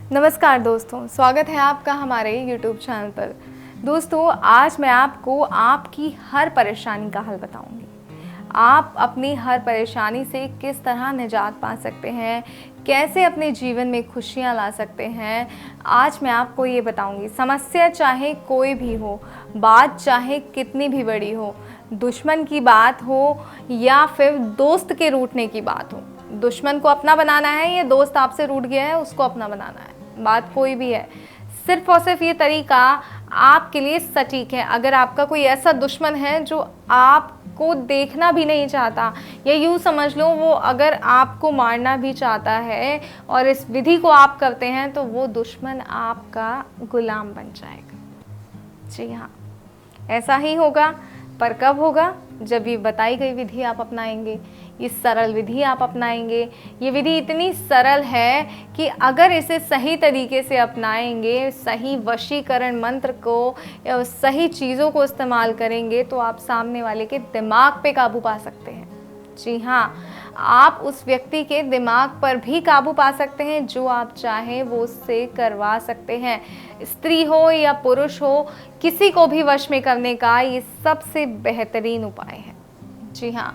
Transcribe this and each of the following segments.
नमस्कार दोस्तों, स्वागत है आपका हमारे YouTube चैनल पर। दोस्तों, आज मैं आपको आपकी हर परेशानी का हल बताऊंगी। आप अपनी हर परेशानी से किस तरह निजात पा सकते हैं, कैसे अपने जीवन में खुशियां ला सकते हैं, आज मैं आपको ये बताऊंगी। समस्या चाहे कोई भी हो, बात चाहे कितनी भी बड़ी हो, दुश्मन की बात हो या फिर दोस्त के रूठने की बात हो, दुश्मन को अपना बनाना है या दोस्त आपसे रूठ गया है उसको अपना बनाना है, बात कोई भी है, सिर्फ और सिर्फ ये तरीका आपके लिए सटीक है। अगर आपका कोई ऐसा दुश्मन है जो आपको देखना भी नहीं चाहता, या यूँ समझ लो वो अगर आपको मारना भी चाहता है और इस विधि को आप करते हैं, तो वो दुश्मन आपका गुलाम बन जाएगा। जी हाँ, ऐसा ही होगा, पर कब होगा? जब ये बताई गई विधि आप अपनाएंगे, ये सरल विधि आप अपनाएंगे। ये विधि इतनी सरल है कि अगर इसे सही तरीके से अपनाएंगे, सही वशीकरण मंत्र को, सही चीज़ों को इस्तेमाल करेंगे, तो आप सामने वाले के दिमाग पे काबू पा सकते हैं। जी हाँ, आप उस व्यक्ति के दिमाग पर भी काबू पा सकते हैं, जो आप चाहें वो उससे करवा सकते हैं। स्त्री हो या पुरुष हो, किसी को भी वश में करने का ये सबसे बेहतरीन उपाय है। जी हाँ,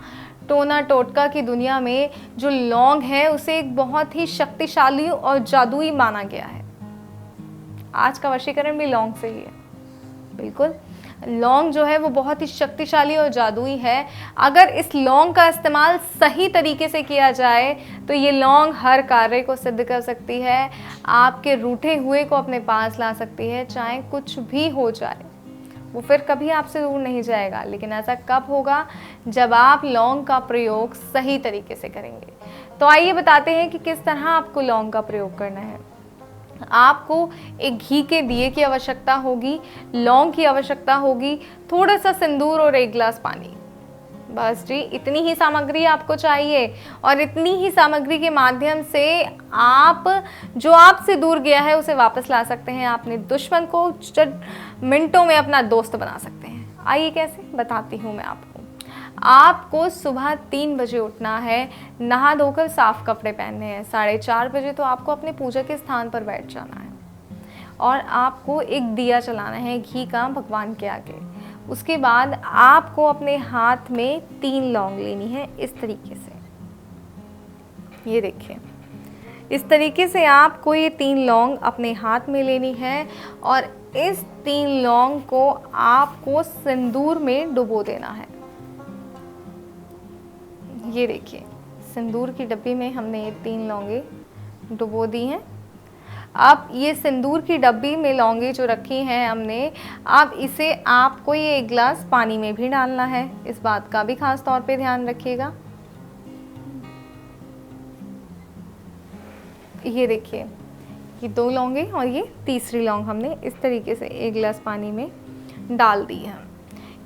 टोना टोटका की दुनिया में जो लौंग है उसे एक बहुत ही शक्तिशाली और जादुई माना गया है। आज का वशीकरण भी लौंग से ही है। बिल्कुल, लौंग जो है वो बहुत ही शक्तिशाली और जादुई है। अगर इस लौंग का इस्तेमाल सही तरीके से किया जाए तो ये लौंग हर कार्य को सिद्ध कर सकती है, आपके रूठे हुए को अपने पास ला सकती है। चाहे कुछ भी हो जाए, वो फिर कभी आपसे दूर नहीं जाएगा। लेकिन ऐसा कब होगा? जब आप लौंग का प्रयोग सही तरीके से करेंगे। तो आइए बताते हैं कि किस तरह आपको लौंग का प्रयोग करना है। आपको एक घी के दिए की आवश्यकता होगी, लौंग की आवश्यकता होगी, थोड़ा सा सिंदूर और 1 गिलास पानी। बस जी, इतनी ही सामग्री आपको चाहिए। और इतनी ही सामग्री के माध्यम से आप जो आपसे दूर गया है उसे वापस ला सकते हैं। अपने दुश्मन को चंद मिनटों में अपना दोस्त बना सकते हैं। आइए कैसे, बताती हूँ मैं आपको। आपको सुबह 3 बजे उठना है, नहा धोकर साफ कपड़े पहनने हैं। 4:30 बजे तो आपको अपने पूजा के स्थान पर बैठ जाना है और आपको एक दिया जलाना है घी का भगवान के आगे। उसके बाद आपको अपने हाथ में 3 लौंग लेनी है, इस तरीके से। ये देखिए, इस तरीके से आपको ये 3 लौंग अपने हाथ में लेनी है और इस 3 लौंग को आपको सिंदूर में डुबो देना है। ये देखिए, सिंदूर की डब्बी में हमने ये 3 लौंगे डुबो दी हैं। अब ये सिंदूर की डब्बी में लौंगे जो रखी हैं हमने, अब इसे आपको ये 1 गिलास पानी में भी डालना है। इस बात का भी खास तौर पे ध्यान रखिएगा। ये देखिए, ये 2 लौंगे और ये तीसरी लौंग हमने इस तरीके से 1 गिलास पानी में डाल दी है।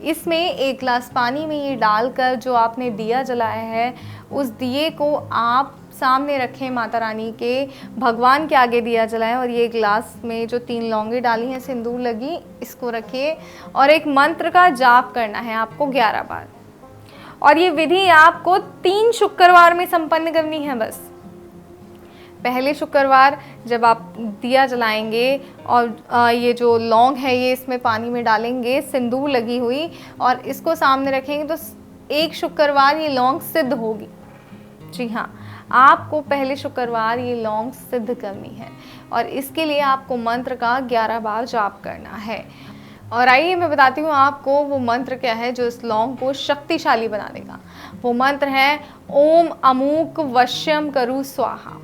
इसमें 1 गिलास पानी में ये डालकर जो आपने दिया जलाया है, उस दिए को आप सामने रखें, माता रानी के भगवान के आगे दिया जलाएं। और ये गिलास में जो 3 लौंगे डाली हैं, सिंदूर लगी, इसको रखिए और एक मंत्र का जाप करना है आपको 11 बार। और ये विधि आपको 3 शुक्रवार में संपन्न करनी है। बस पहले शुक्रवार जब आप दिया जलाएंगे और ये जो लौंग है ये इसमें पानी में डालेंगे, सिंदूर लगी हुई, और इसको सामने रखेंगे, तो एक शुक्रवार ये लौंग सिद्ध होगी। जी हाँ, आपको पहले शुक्रवार ये लौंग सिद्ध करनी है और इसके लिए आपको मंत्र का 11 बार जाप करना है। और आइए मैं बताती हूँ आपको वो मंत्र क्या है जो इस लौंग को शक्तिशाली बना देगा। वो मंत्र है ओम अमूक वश्यम करु स्वाहा।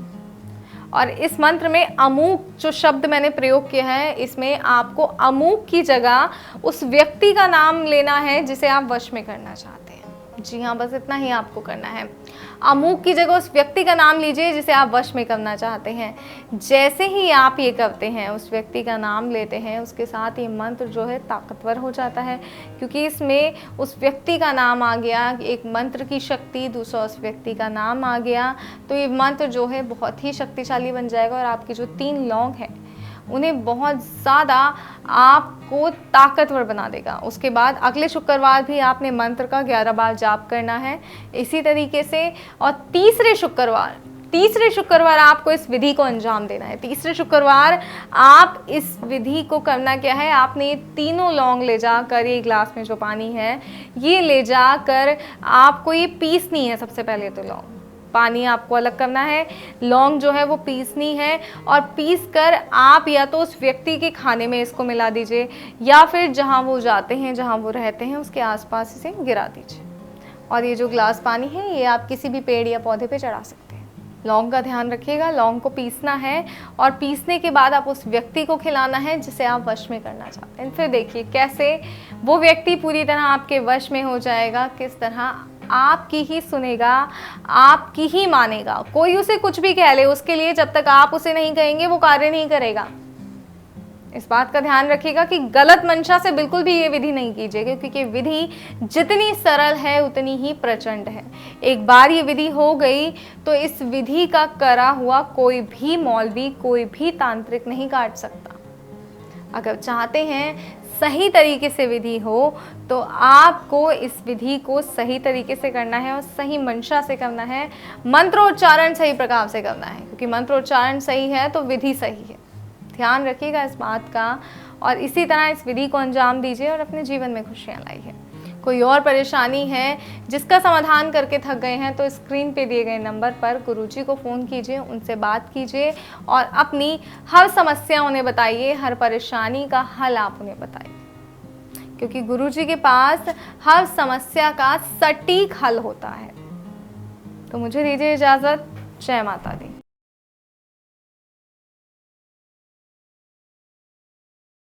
और इस मंत्र में अमूक जो शब्द मैंने प्रयोग किया है, इसमें आपको अमूक की जगह उस व्यक्ति का नाम लेना है जिसे आप वश में करना चाहते हैं। जी हाँ, बस इतना ही आपको करना है। अमूक की जगह उस व्यक्ति का नाम लीजिए जिसे आप वश में करना चाहते हैं। जैसे ही आप ये करते हैं, उस व्यक्ति का नाम लेते हैं, उसके साथ ये मंत्र जो है ताकतवर हो जाता है, क्योंकि इसमें उस व्यक्ति का नाम आ गया, एक मंत्र की शक्ति, दूसरा उस व्यक्ति का नाम आ गया, तो ये मंत्र जो है बहुत ही शक्तिशाली बन जाएगा और आपकी जो 3 लौंग हैं उन्हें बहुत ज़्यादा आपको ताकतवर बना देगा। उसके बाद अगले शुक्रवार भी आपने मंत्र का 11 बार जाप करना है इसी तरीके से। और तीसरे शुक्रवार तीसरे शुक्रवार आपको इस विधि को अंजाम देना है। तीसरे शुक्रवार आप इस विधि को करना क्या है, आपने ये तीनों लौंग ले जाकर, ये ग्लास में जो पानी है ये ले जाकर आपको ये पीसनी है। सबसे पहले तो लौंग, पानी आपको अलग करना है, लौंग जो है वो पीसनी है, और पीस कर आप या तो उस व्यक्ति के खाने में इसको मिला दीजिए, या फिर जहाँ वो जाते हैं, जहाँ वो रहते हैं, उसके आसपास इसे गिरा दीजिए। और ये जो ग्लास पानी है ये आप किसी भी पेड़ या पौधे पे चढ़ा सकते हैं। लौंग का ध्यान रखिएगा, लौंग को पीसना है, और पीसने के बाद आप उस व्यक्ति को खिलाना है जिसे आप वश में करना चाहते हैं। फिर देखिए कैसे वो व्यक्ति पूरी तरह आपके वश में हो जाएगा, किस तरह आपकी ही सुनेगा, आपकी ही मानेगा। कोई उसे कुछ भी कह ले, उसके लिए जब तक आप उसे नहीं कहेंगे वो कार्य नहीं करेगा। इस बात का ध्यान रखिएगा कि गलत मंशा से बिल्कुल भी ये विधि नहीं कीजिएगा, क्योंकि ये विधि जितनी सरल है उतनी ही प्रचंड है। एक बार ये विधि हो गई तो इस विधि का करा हुआ कोई भी मौलवी, कोई भी तांत्रिक नहीं काट सकता। अगर चाहते हैं सही तरीके से विधि हो तो आपको इस विधि को सही तरीके से करना है और सही मंशा से करना है, मंत्रोच्चारण सही प्रकार से करना है, क्योंकि मंत्रोच्चारण सही है तो विधि सही है। ध्यान रखिएगा इस बात का, और इसी तरह इस विधि को अंजाम दीजिए और अपने जीवन में खुशियाँ लाइए। कोई और परेशानी है जिसका समाधान करके थक गए हैं तो स्क्रीन पे दिए गए नंबर पर गुरुजी को फ़ोन कीजिए, उनसे बात कीजिए और अपनी हर समस्या उन्हें बताइए, हर परेशानी का हल आप उन्हें बताइए, क्योंकि गुरुजी के पास हर समस्या का सटीक हल होता है। तो मुझे दीजिए इजाज़त। जय माता दी।